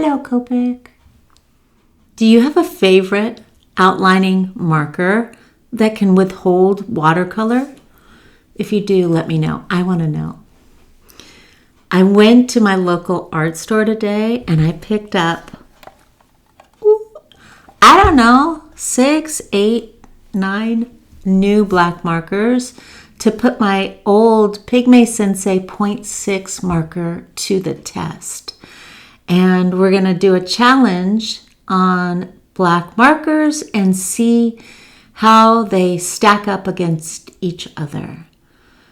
Hello, Copic. Do you have a favorite outlining marker that can withhold watercolor? If you do, let me know. I want to know. I went to my local art store today and I picked up, I don't know, 6, 8, 9 new black markers to put my old Pygmy Sensei 0.6 marker to the test. And we're going to do a challenge on black markers and see how they stack up against each other.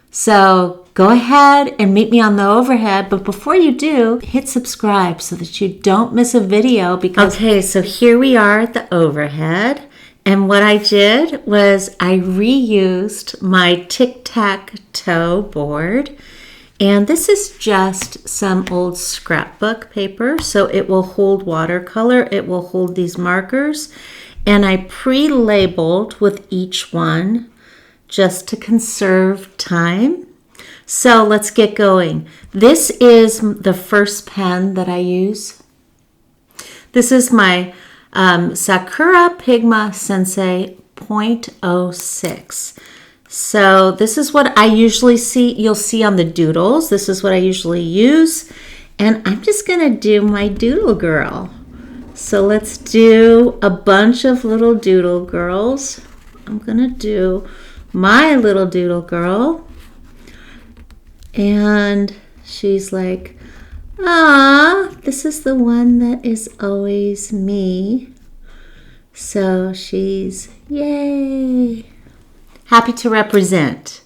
So go ahead and meet me on the overhead, but before you do, hit subscribe so that you don't miss a video. Okay, so here we are at the overhead, and what I did was I reused my tic-tac-toe board, and this is just some old scrapbook paper, so it will hold watercolor, it will hold these markers, and I pre-labeled with each one just to conserve time. So let's get going. This is the first pen that I use. This is my Sakura Pygmy Sensei 0.06. So this is what I usually see. You'll see on the doodles. This is what I usually use. And I'm just gonna do my doodle girl. So let's do a bunch of little doodle girls. I'm gonna do my little doodle girl, and she's like, ah, this is the one that is always me. So she's, yay, happy to represent.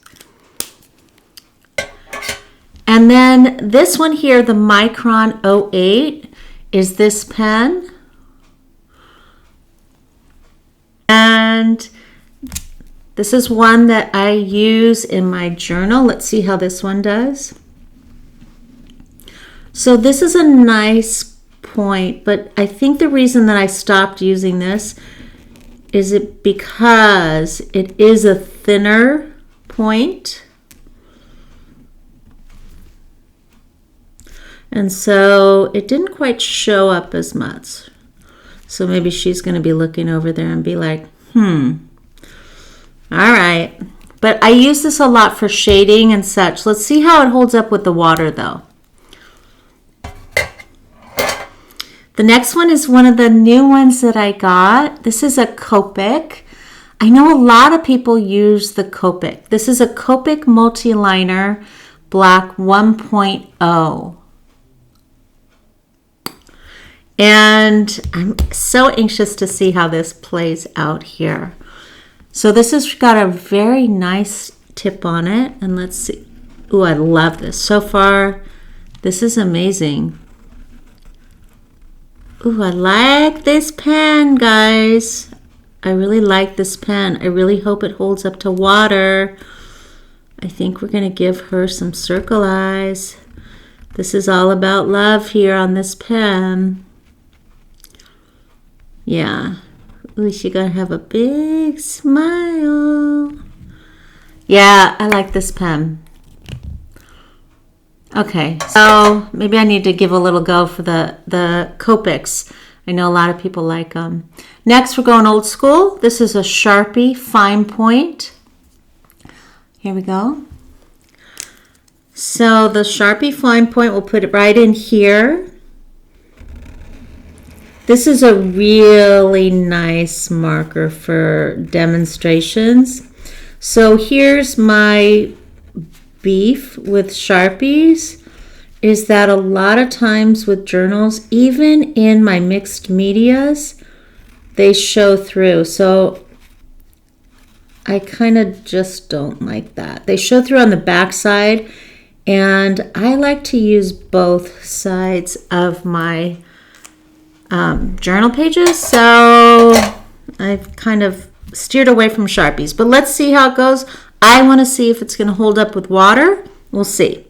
And then this one here, the Micron 08, is this pen. And this is one that I use in my journal. Let's see how this one does. So this is a nice point, but I think the reason that I stopped using this is because it is a thinner point. And so it didn't quite show up as much. So maybe she's going to be looking over there and be like, all right, but I use this a lot for shading and such. Let's see how it holds up with the water though. The next one is one of the new ones that I got. This is a Copic. I know a lot of people use the Copic. This is a Copic Multiliner Black 1.0. And I'm so anxious to see how this plays out here. So this has got a very nice tip on it. And let's see. Ooh, I love this. So far, this is amazing. Ooh, I like this pen, guys. I really like this pen. I really hope it holds up to water. I think we're going to give her some circle eyes. This is all about love here on this pen. Yeah. Ooh, she's gonna have a big smile. Yeah, I like this pen. Okay, so maybe I need to give a little go for the Copics. I know a lot of people like them. Next, we're going old school. This is a Sharpie fine point. Here we go. So the Sharpie fine point, we'll put it right in here. This is a really nice marker for demonstrations. So here's my beef with Sharpies, is that a lot of times with journals, even in my mixed medias, they show through. So I kind of just don't like that. They show through on the back side, and I like to use both sides of my journal pages, so I've kind of steered away from Sharpies, but let's see how it goes. I want to see if it's going to hold up with water. We'll see.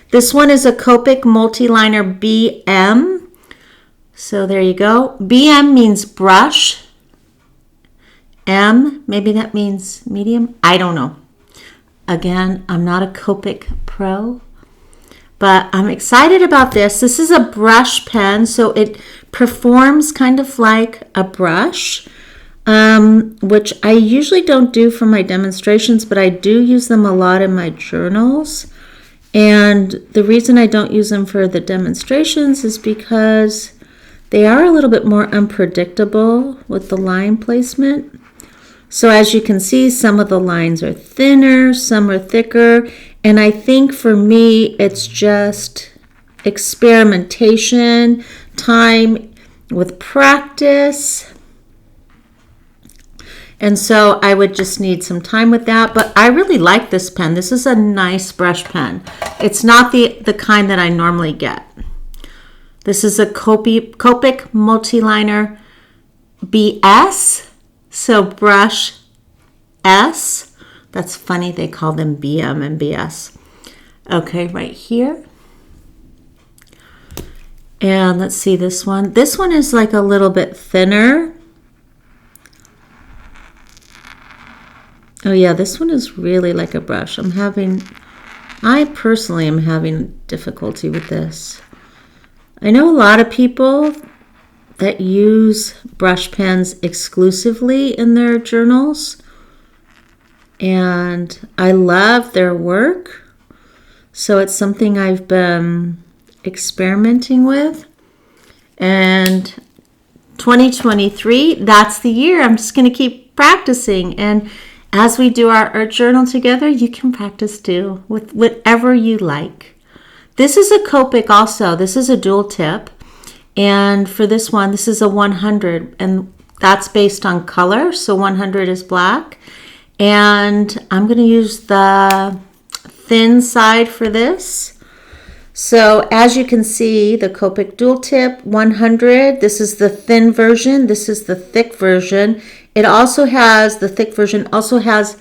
This one is a Copic Multiliner BM. So there you go. BM means brush. M, maybe that means medium. I don't know. Again, I'm not a Copic pro, But I'm excited about this. This is a brush pen, so it performs kind of like a brush, which I usually don't do for my demonstrations, but I do use them a lot in my journals. And the reason I don't use them for the demonstrations is because they are a little bit more unpredictable with the line placement. So as you can see, some of the lines are thinner, some are thicker, and I think for me, it's just experimentation, time with practice. And so I would just need some time with that, but I really like this pen. This is a nice brush pen. It's not the kind that I normally get. This is a Copic Multiliner BS. So brush S, that's funny, they call them BM and BS. Okay, right here. And let's see this one. This one is like a little bit thinner. Oh yeah, this one is really like a brush. I personally am having difficulty with this. I know a lot of people that use brush pens exclusively in their journals, and I love their work, so it's something I've been experimenting with. And 2023, that's the year. I'm just going to keep practicing, and as we do our journal together, you can practice too with whatever you like. This is a Copic also. This is a dual tip. And for this one, this is a 100, and that's based on color. So 100 is black. And I'm going to use the thin side for this. So as you can see, the Copic dual tip 100, this is the thin version. This is the thick version. It also has, the thick version also has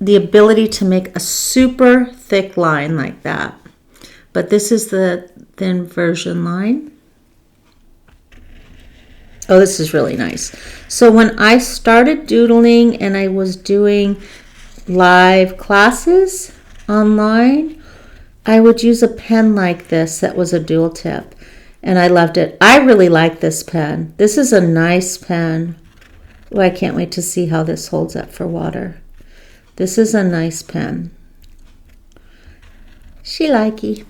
the ability to make a super thick line like that. But this is the thin version line. Oh, this is really nice. So when I started doodling and I was doing live classes online, I would use a pen like this that was a dual tip, and I loved it. I really like this pen. This is a nice pen. Oh, I can't wait to see how this holds up for water. This is a nice pen. She likey.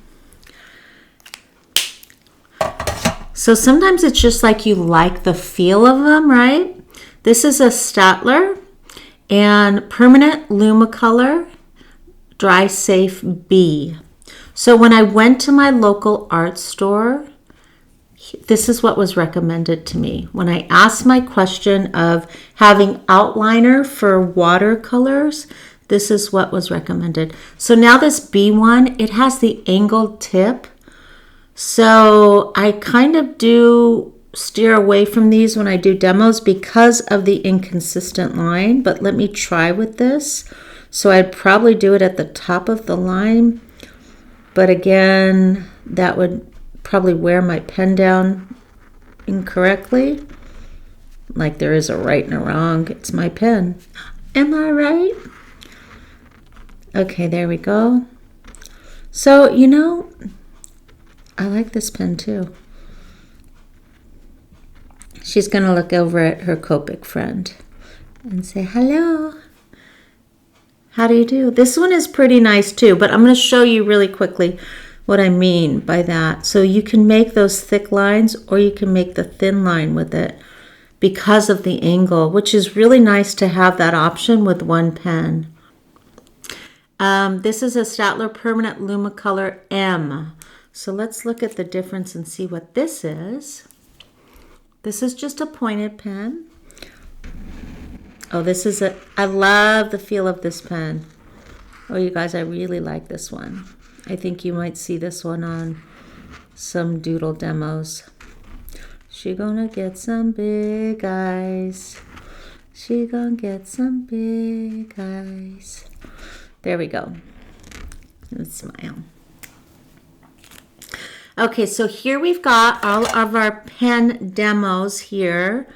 So sometimes it's just like you like the feel of them, right? This is a Staedtler and Permanent Lumocolor Dry Safe B. So when I went to my local art store, this is what was recommended to me. When I asked my question of having outliner for watercolors, this is what was recommended. So now this B one, it has the angled tip. So I kind of do steer away from these when I do demos because of the inconsistent line, but let me try with this. So I'd probably do it at the top of the line, but again, that would probably wear my pen down incorrectly. Like there is a right and a wrong, it's my pen. Am I right? Okay, there we go. So, you know, I like this pen too. She's going to look over at her Copic friend and say, hello. How do you do? This one is pretty nice too, but I'm going to show you really quickly what I mean by that. So you can make those thick lines or you can make the thin line with it because of the angle, which is really nice to have that option with one pen. This is a Staedtler Permanent Lumocolor M. So let's look at the difference and see what this is. This is just a pointed pen. Oh, I love the feel of this pen. Oh, you guys, I really like this one. I think you might see this one on some doodle demos. She gonna get some big eyes. She gonna get some big eyes. There we go. Let's smile. Okay, so here we've got all of our pen demos here.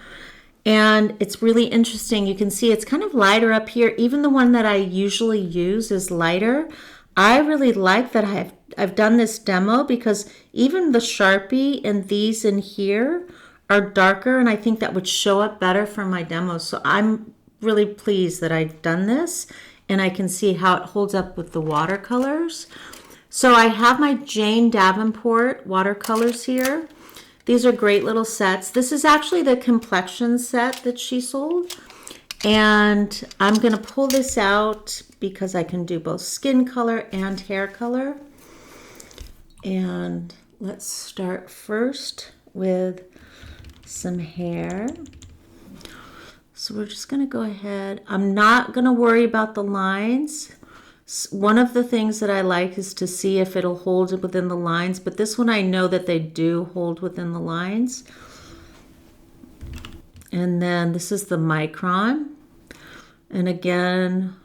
And it's really interesting. You can see it's kind of lighter up here. Even the one that I usually use is lighter. I really like that I've done this demo because even the Sharpie and these in here are darker, and I think that would show up better for my demo. So I'm really pleased that I've done this, and I can see how it holds up with the watercolors. So I have my Jane Davenport watercolors here. These are great little sets. This is actually the Complexions set that she sold. And I'm going to pull this out because I can do both skin color and hair color. And let's start first with some hair. So we're just going to go ahead. I'm not going to worry about the lines. One of the things that I like is to see if it'll hold within the lines, but this one I know that they do hold within the lines. And then this is the micron. And again,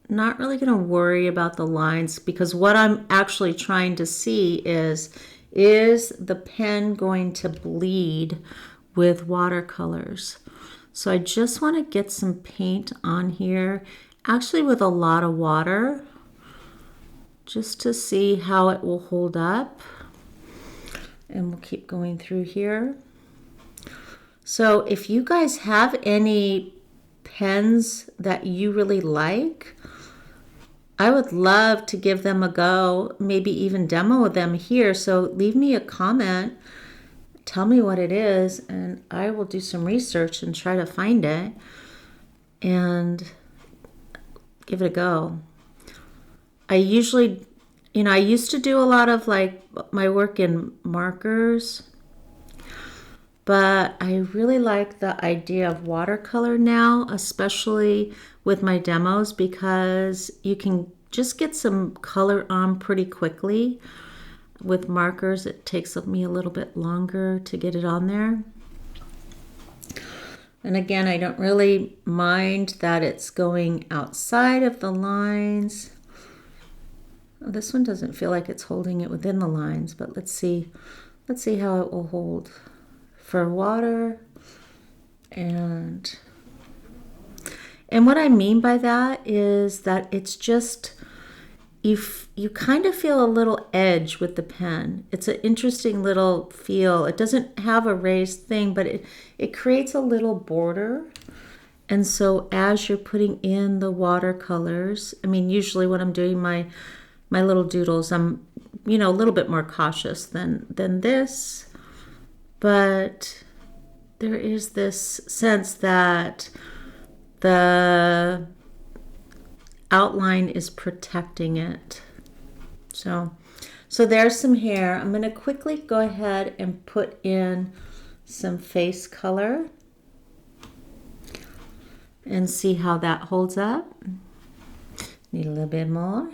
not really going to worry about the lines because what I'm actually trying to see is the pen going to bleed with watercolors? So I just want to get some paint on here, actually with a lot of water, just to see how it will hold up. And we'll keep going through here. So if you guys have any pens that you really like, I would love to give them a go, maybe even demo them here. So leave me a comment, tell me what it is, and I will do some research and try to find it and give it a go. I usually, I used to do a lot of like my work in markers, but I really like the idea of watercolor now, especially with my demos, because you can just get some color on pretty quickly. With markers, it takes me a little bit longer to get it on there. And again, I don't really mind that it's going outside of the lines. This one doesn't feel like it's holding it within the lines, but let's see how it will hold for water. And what I mean by that is that it's just, you kind of feel a little edge with the pen. It's an interesting little feel. It doesn't have a raised thing, but it creates a little border. And so as you're putting in the watercolors, usually when I'm doing my little doodles, I'm, a little bit more cautious than this. But there is this sense that the outline is protecting it. So there's some hair. I'm going to quickly go ahead and put in some face color and see how that holds up. Need a little bit more.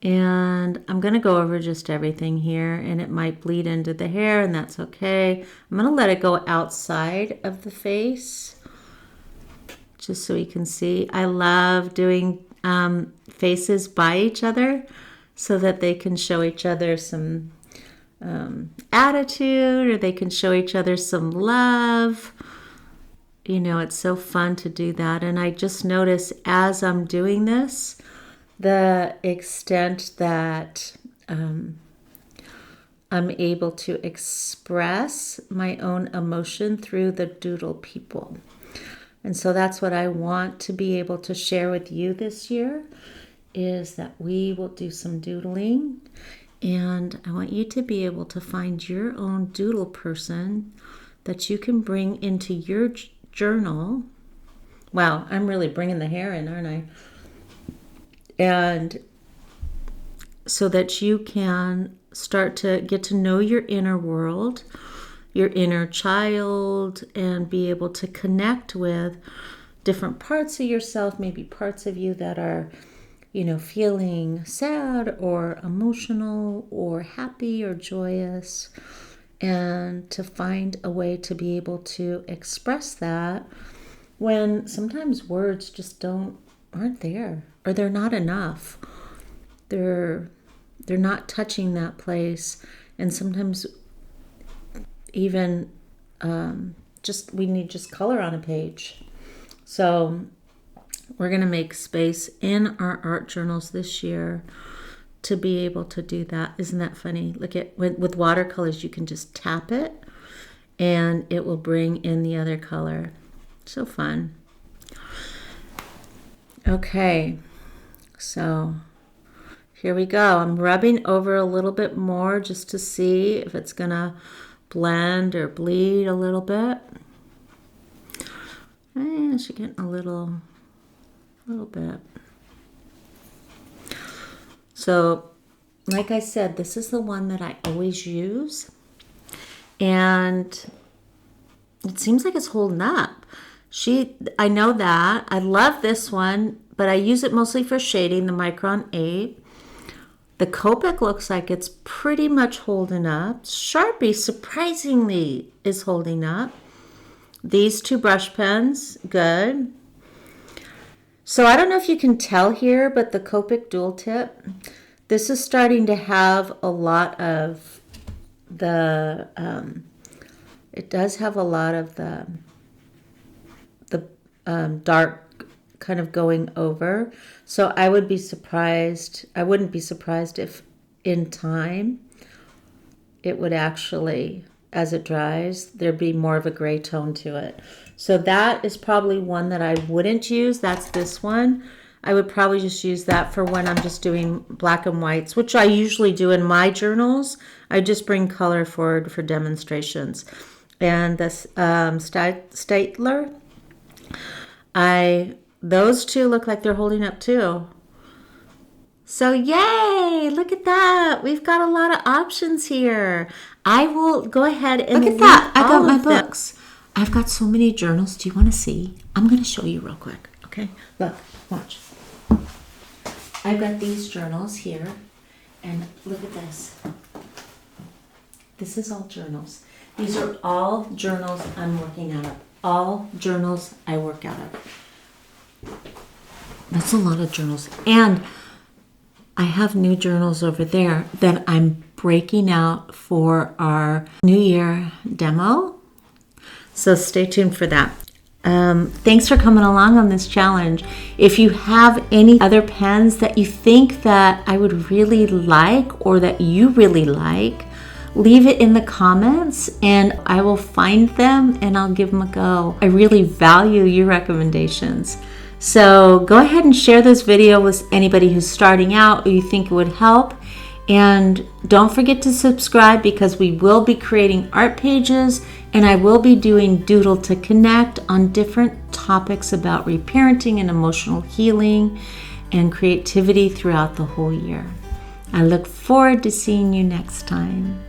And I'm going to go over just everything here, and it might bleed into the hair, and that's okay. I'm going to let it go outside of the face, just so you can see. I love doing faces by each other so that they can show each other some attitude, or they can show each other some love. It's so fun to do that. And I just notice as I'm doing this, the extent that I'm able to express my own emotion through the doodle people. And so that's what I want to be able to share with you this year, is that we will do some doodling. And I want you to be able to find your own doodle person that you can bring into your journal. Wow, I'm really bringing the hair in, aren't I? And so that you can start to get to know your inner world, your inner child, and be able to connect with different parts of yourself, maybe parts of you that are, feeling sad or emotional or happy or joyous, and to find a way to be able to express that when sometimes words just aren't there, or they're not enough. They're not touching that place, and sometimes even we need just color on a page. So we're going to make space in our art journals this year to be able to do that. Isn't that funny? Look at with watercolors, you can just tap it and it will bring in the other color. So fun. Okay, so here we go. I'm rubbing over a little bit more just to see if it's gonna blend or bleed a little bit. And she's getting a little bit. So, like I said, this is the one that I always use. And it seems like it's holding up. I know that. I love this one, but I use it mostly for shading, the Micron 8. The Copic looks like it's pretty much holding up. Sharpie, surprisingly, is holding up. These two brush pens, good. So I don't know if you can tell here, but the Copic dual tip, this is starting to have a lot of the, it does have a lot of the dark kind of going over. So I wouldn't be surprised if in time it would actually, as it dries, there'd be more of a gray tone to it. So that is probably one that I wouldn't use. That's this one. I would probably just use that for when I'm just doing black and whites, which I usually do in my journals. I just bring color forward for demonstrations. And this Staedtler, those two look like they're holding up too. So yay, look at that. We've got a lot of options here. I will go ahead and look at that. I got my books. I've got so many journals. Do you want to see? I'm going to show you real quick. Okay, look, watch. I've got these journals here, and look at this. This is all journals. These are all journals I'm working out of. All journals I work out of. That's a lot of journals. And I have new journals over there that I'm breaking out for our New Year demo. So stay tuned for that. Thanks for coming along on this challenge. If you have any other pens that you think that I would really like or that you really like, leave it in the comments and I will find them and I'll give them a go. I really value your recommendations. So go ahead and share this video with anybody who's starting out or you think it would help. And don't forget to subscribe because we will be creating art pages and I will be doing Doodle to Connect on different topics about reparenting and emotional healing and creativity throughout the whole year. I look forward to seeing you next time.